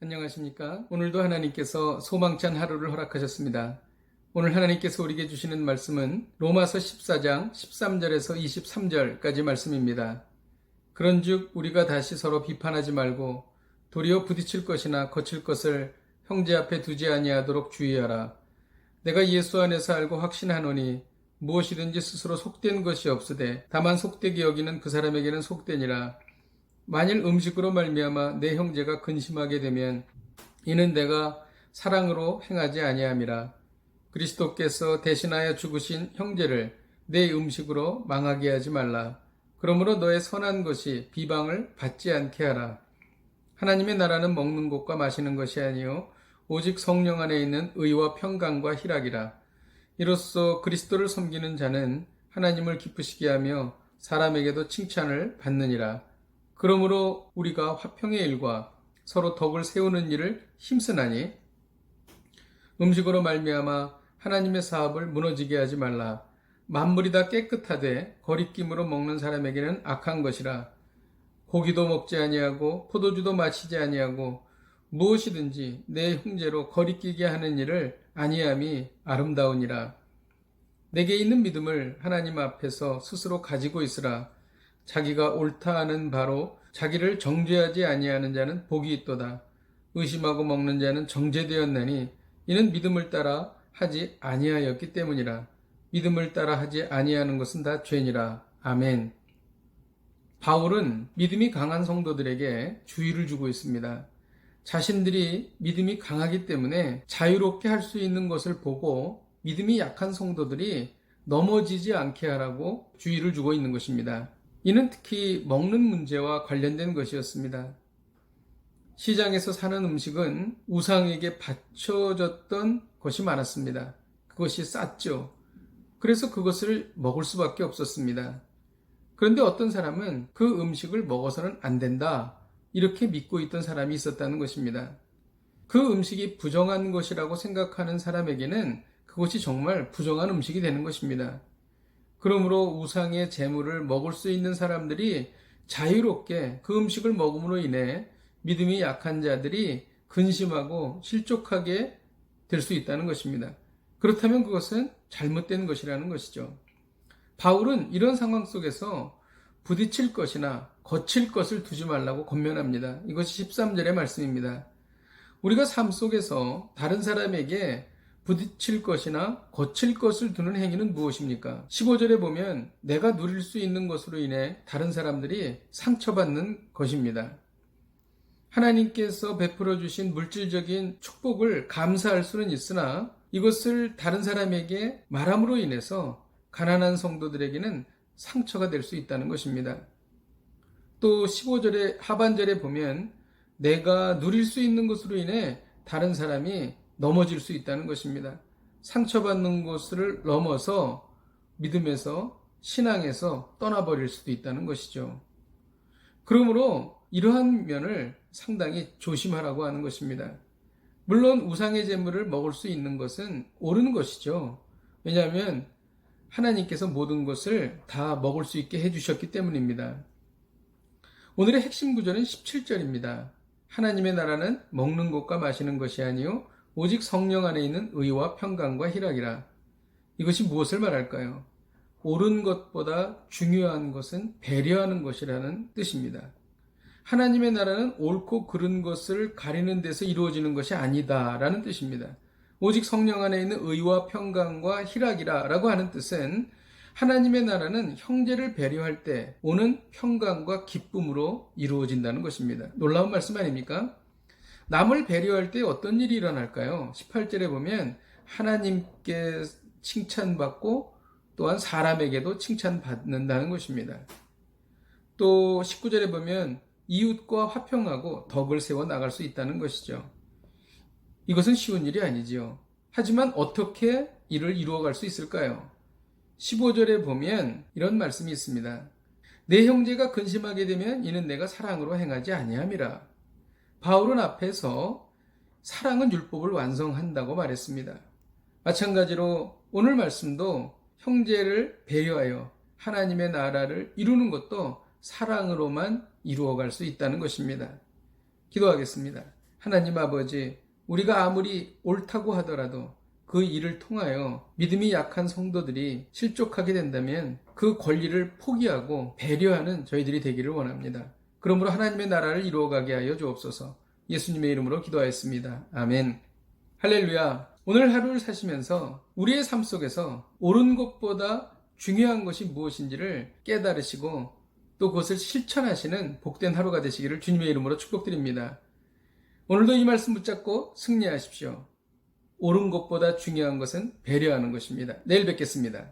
안녕하십니까? 오늘도 하나님께서 소망찬 하루를 허락하셨습니다. 오늘 하나님께서 우리에게 주시는 말씀은 로마서 14장 13절에서 23절까지 말씀입니다. 그런즉 우리가 다시 서로 비판하지 말고 도리어 부딪힐 것이나 거칠 것을 형제 앞에 두지 아니하도록 주의하라. 내가 예수 안에서 알고 확신하노니 무엇이든지 스스로 속된 것이 없으되 다만 속되게 여기는 그 사람에게는 속되니라. 만일 음식으로 말미암아 내 형제가 근심하게 되면 이는 내가 사랑으로 행하지 아니함이라. 그리스도께서 대신하여 죽으신 형제를 내 음식으로 망하게 하지 말라. 그러므로 너의 선한 것이 비방을 받지 않게 하라. 하나님의 나라는 먹는 것과 마시는 것이 아니요 오직 성령 안에 있는 의와 평강과 희락이라. 이로써 그리스도를 섬기는 자는 하나님을 기쁘시게 하며 사람에게도 칭찬을 받느니라. 그러므로 우리가 화평의 일과 서로 덕을 세우는 일을 힘쓰나니 음식으로 말미암아 하나님의 사업을 무너지게 하지 말라. 만물이 다 깨끗하되 거리낌으로 먹는 사람에게는 악한 것이라. 고기도 먹지 아니하고 포도주도 마시지 아니하고 무엇이든지 내 형제로 거리끼게 하는 일을 아니함이 아름다우니라. 내게 있는 믿음을 하나님 앞에서 스스로 가지고 있으라. 자기가 옳다 하는 바로 자기를 정죄하지 아니하는 자는 복이 있도다. 의심하고 먹는 자는 정죄되었나니 이는 믿음을 따라 하지 아니하였기 때문이라. 믿음을 따라 하지 아니하는 것은 다 죄니라. 아멘. 바울은 믿음이 강한 성도들에게 주의를 주고 있습니다. 자신들이 믿음이 강하기 때문에 자유롭게 할 수 있는 것을 보고 믿음이 약한 성도들이 넘어지지 않게 하라고 주의를 주고 있는 것입니다. 이는 특히 먹는 문제와 관련된 것이었습니다. 시장에서 사는 음식은 우상에게 바쳐졌던 것이 많았습니다. 그것이 쌌죠. 그래서 그것을 먹을 수밖에 없었습니다. 그런데 어떤 사람은 그 음식을 먹어서는 안 된다, 이렇게 믿고 있던 사람이 있었다는 것입니다. 그 음식이 부정한 것이라고 생각하는 사람에게는 그것이 정말 부정한 음식이 되는 것입니다. 그러므로 우상의 재물을 먹을 수 있는 사람들이 자유롭게 그 음식을 먹음으로 인해 믿음이 약한 자들이 근심하고 실족하게 될 수 있다는 것입니다. 그렇다면 그것은 잘못된 것이라는 것이죠. 바울은 이런 상황 속에서 부딪힐 것이나 거칠 것을 두지 말라고 권면합니다. 이것이 13절의 말씀입니다. 우리가 삶 속에서 다른 사람에게 부딪힐 것이나 거칠 것을 두는 행위는 무엇입니까? 15절에 보면 내가 누릴 수 있는 것으로 인해 다른 사람들이 상처받는 것입니다. 하나님께서 베풀어 주신 물질적인 축복을 감사할 수는 있으나 이것을 다른 사람에게 말함으로 인해서 가난한 성도들에게는 상처가 될 수 있다는 것입니다. 또 15절의 하반절에 보면 내가 누릴 수 있는 것으로 인해 다른 사람이 넘어질 수 있다는 것입니다. 상처받는 것을 넘어서 믿음에서 신앙에서 떠나버릴 수도 있다는 것이죠. 그러므로 이러한 면을 상당히 조심하라고 하는 것입니다. 물론 우상의 재물을 먹을 수 있는 것은 옳은 것이죠. 왜냐하면 하나님께서 모든 것을 다 먹을 수 있게 해주셨기 때문입니다. 오늘의 핵심 구절은 17절입니다. 하나님의 나라는 먹는 것과 마시는 것이 아니요 오직 성령 안에 있는 의와 평강과 희락이라. 이것이 무엇을 말할까요? 옳은 것보다 중요한 것은 배려하는 것이라는 뜻입니다. 하나님의 나라는 옳고 그른 것을 가리는 데서 이루어지는 것이 아니다라는 뜻입니다. 오직 성령 안에 있는 의와 평강과 희락이라 라고 하는 뜻은 하나님의 나라는 형제를 배려할 때 오는 평강과 기쁨으로 이루어진다는 것입니다. 놀라운 말씀 아닙니까? 남을 배려할 때 어떤 일이 일어날까요? 18절에 보면 하나님께 칭찬받고 또한 사람에게도 칭찬받는다는 것입니다. 또 19절에 보면 이웃과 화평하고 덕을 세워 나갈 수 있다는 것이죠. 이것은 쉬운 일이 아니지요. 하지만 어떻게 이를 이루어갈 수 있을까요? 15절에 보면 이런 말씀이 있습니다. 내 형제가 근심하게 되면 이는 내가 사랑으로 행하지 아니함이라. 바울은 앞에서 사랑은 율법을 완성한다고 말했습니다. 마찬가지로 오늘 말씀도 형제를 배려하여 하나님의 나라를 이루는 것도 사랑으로만 이루어갈 수 있다는 것입니다. 기도하겠습니다. 하나님 아버지, 우리가 아무리 옳다고 하더라도 그 일을 통하여 믿음이 약한 성도들이 실족하게 된다면 그 권리를 포기하고 배려하는 저희들이 되기를 원합니다. 그러므로 하나님의 나라를 이루어가게 하여 주옵소서. 예수님의 이름으로 기도하였습니다. 아멘. 할렐루야. 오늘 하루를 사시면서 우리의 삶 속에서 옳은 것보다 중요한 것이 무엇인지를 깨달으시고 또 그것을 실천하시는 복된 하루가 되시기를 주님의 이름으로 축복드립니다. 오늘도 이 말씀 붙잡고 승리하십시오. 옳은 것보다 중요한 것은 배려하는 것입니다. 내일 뵙겠습니다.